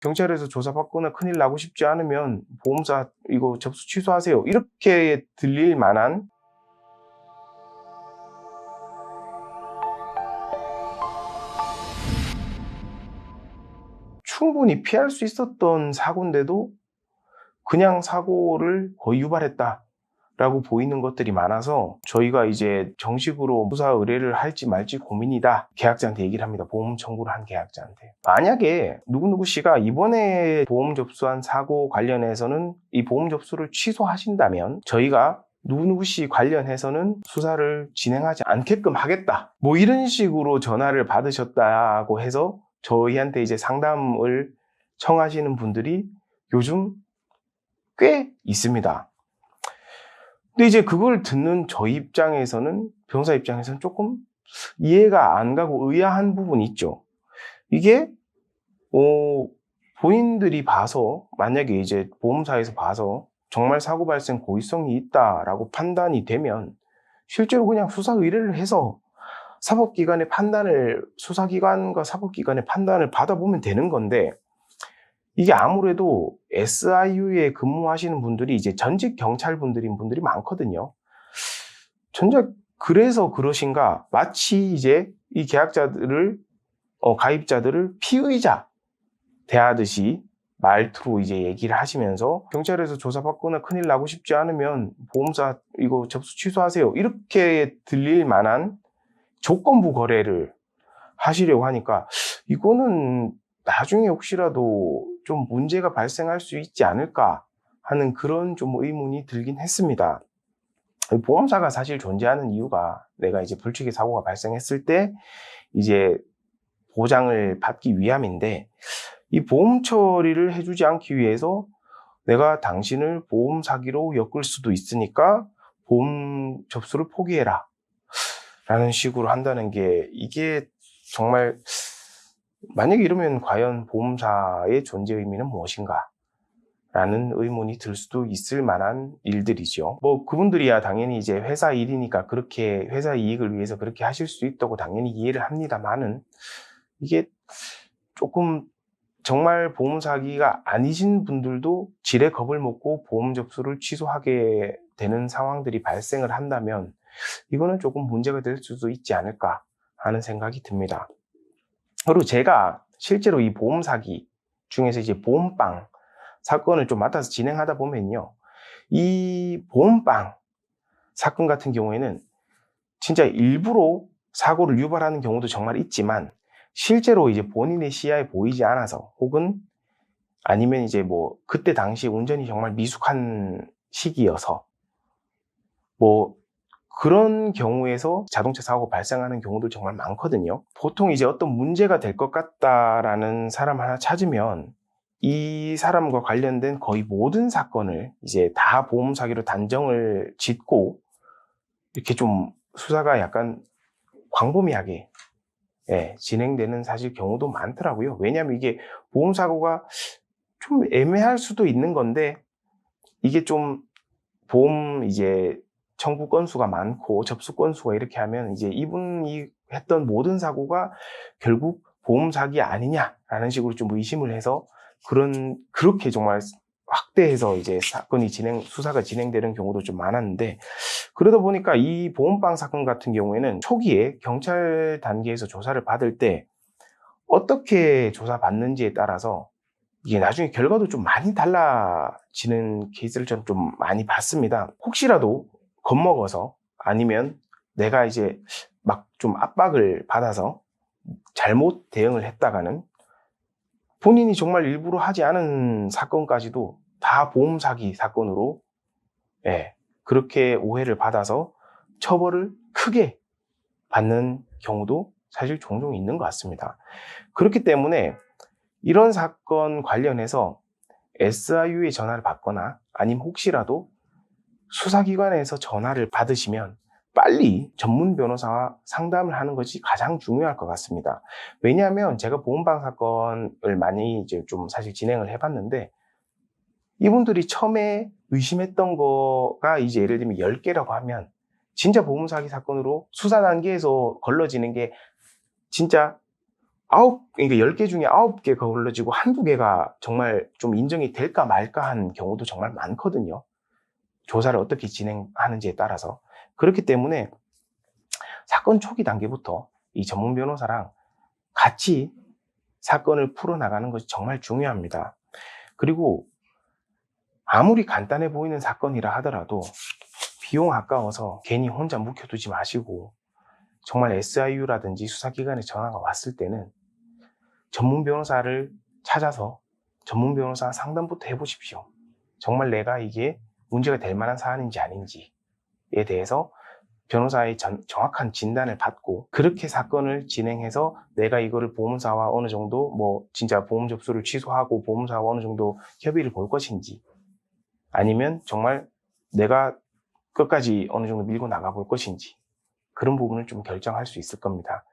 경찰에서 조사받거나 큰일 나고 싶지 않으면 보험사 이거 접수 취소하세요. 이렇게 들릴 만한 충분히 피할 수 있었던 사고인데도 그냥 사고를 거의 유발했다라고 보이는 것들이 많아서 저희가 이제 정식으로 수사 의뢰를 할지 말지 고민이다. 계약자한테 얘기를 합니다. 보험 청구를 한 계약자한테. 만약에 누구누구 씨가 이번에 보험 접수한 사고 관련해서는 이 보험 접수를 취소하신다면 저희가 누구누구 씨 관련해서는 수사를 진행하지 않게끔 하겠다. 뭐 이런 식으로 전화를 받으셨다고 해서 저희한테 이제 상담을 청하시는 분들이 요즘 꽤 있습니다. 근데 이제 그걸 듣는 저희 입장에서는, 변호사 입장에서는 조금 이해가 안 가고 의아한 부분이 있죠. 이게 본인들이 봐서, 만약에 이제 보험사에서 봐서 정말 사고 발생 고의성이 있다라고 판단이 되면 실제로 그냥 수사 의뢰를 해서 사법기관의 판단을, 수사기관과 사법기관의 판단을 받아보면 되는 건데, 이게 아무래도 SIU에 근무하시는 분들이 이제 전직 경찰분들인 분들이 많거든요. 그래서 그러신가, 마치 이제 이 계약자들을, 가입자들을 피의자 대하듯이 말투로 이제 얘기를 하시면서 경찰에서 조사받거나 큰일 나고 싶지 않으면 보험사 이거 접수 취소하세요. 이렇게 들릴 만한 조건부 거래를 하시려고 하니까 이거는 나중에 혹시라도 좀 문제가 발생할 수 있지 않을까 하는 그런 좀 의문이 들긴 했습니다. 보험사가 사실 존재하는 이유가 내가 이제 불특이 사고가 발생했을 때 이제 보장을 받기 위함인데, 이 보험 처리를 해주지 않기 위해서 내가 당신을 보험 사기로 엮을 수도 있으니까 보험 접수를 포기해라 라는 식으로 한다는 게, 이게 정말 만약에 이러면 과연 보험사의 존재 의미는 무엇인가 라는 의문이 들 수도 있을 만한 일들이죠. 뭐 그분들이야 당연히 이제 회사 일이니까 그렇게 회사 이익을 위해서 그렇게 하실 수 있다고 당연히 이해를 합니다만은, 이게 조금 정말 보험 사기가 아니신 분들도 지레 겁을 먹고 보험 접수를 취소하게 되는 상황들이 발생을 한다면 이거는 조금 문제가 될 수도 있지 않을까 하는 생각이 듭니다. 그리고 제가 실제로 이 보험 사기 중에서 이제 보험빵 사건을 좀 맡아서 진행하다 보면요, 이 보험빵 사건 같은 경우에는 진짜 일부러 사고를 유발하는 경우도 정말 있지만, 실제로 이제 본인의 시야에 보이지 않아서, 혹은 아니면 이제 뭐 그때 당시 운전이 정말 미숙한 시기여서 뭐 그런 경우에서 자동차 사고가 발생하는 경우도 정말 많거든요. 보통 이제 어떤 문제가 될 것 같다라는 사람 하나 찾으면 이 사람과 관련된 거의 모든 사건을 이제 다 보험 사기로 단정을 짓고 이렇게 좀 수사가 약간 광범위하게 진행되는 사실 경우도 많더라고요. 왜냐하면 이게 보험 사고가 좀 애매할 수도 있는 건데, 이게 좀 보험 이제 청구 건수가 많고 접수 건수가 이렇게 하면 이제 이분이 했던 모든 사고가 결국 보험 사기 아니냐라는 식으로 좀 의심을 해서 그렇게 정말 확대해서 이제 수사가 진행되는 경우도 좀 많았는데, 그러다 보니까 이 보험빵 사건 같은 경우에는 초기에 경찰 단계에서 조사를 받을 때 어떻게 조사받는지에 따라서 이게 나중에 결과도 좀 많이 달라지는 케이스를 좀 많이 봤습니다. 혹시라도 겁먹어서, 아니면 내가 이제 막 좀 압박을 받아서 잘못 대응을 했다가는 본인이 정말 일부러 하지 않은 사건까지도 다 보험 사기 사건으로 그렇게 오해를 받아서 처벌을 크게 받는 경우도 사실 종종 있는 것 같습니다. 그렇기 때문에 이런 사건 관련해서 SIU에 전화를 받거나 아니면 혹시라도 수사기관에서 전화를 받으시면 빨리 전문 변호사와 상담을 하는 것이 가장 중요할 것 같습니다. 왜냐하면 제가 보험방 사건을 많이 이제 좀 사실 진행을 해봤는데, 이분들이 처음에 의심했던 거가 이제 예를 들면 10개라고 하면 진짜 보험 사기 사건으로 수사 단계에서 걸러지는 게 진짜 그러니까 10개 중에 9개 걸러지고 한두 개가 정말 좀 인정이 될까 말까 한 경우도 정말 많거든요. 조사를 어떻게 진행하는지에 따라서. 그렇기 때문에 사건 초기 단계부터 이 전문 변호사랑 같이 사건을 풀어나가는 것이 정말 중요합니다. 그리고 아무리 간단해 보이는 사건이라 하더라도 비용 아까워서 괜히 혼자 묵혀두지 마시고, 정말 SIU라든지 수사기관에 전화가 왔을 때는 전문 변호사를 찾아서 전문 변호사 상담부터 해보십시오. 정말 내가 이게 문제가 될 만한 사안인지 아닌지에 대해서 변호사의 정확한 진단을 받고, 그렇게 사건을 진행해서 내가 이거를 보험사와 어느 정도 진짜 보험 접수를 취소하고 보험사와 어느 정도 협의를 볼 것인지, 아니면 정말 내가 끝까지 어느 정도 밀고 나가 볼 것인지, 그런 부분을 좀 결정할 수 있을 겁니다.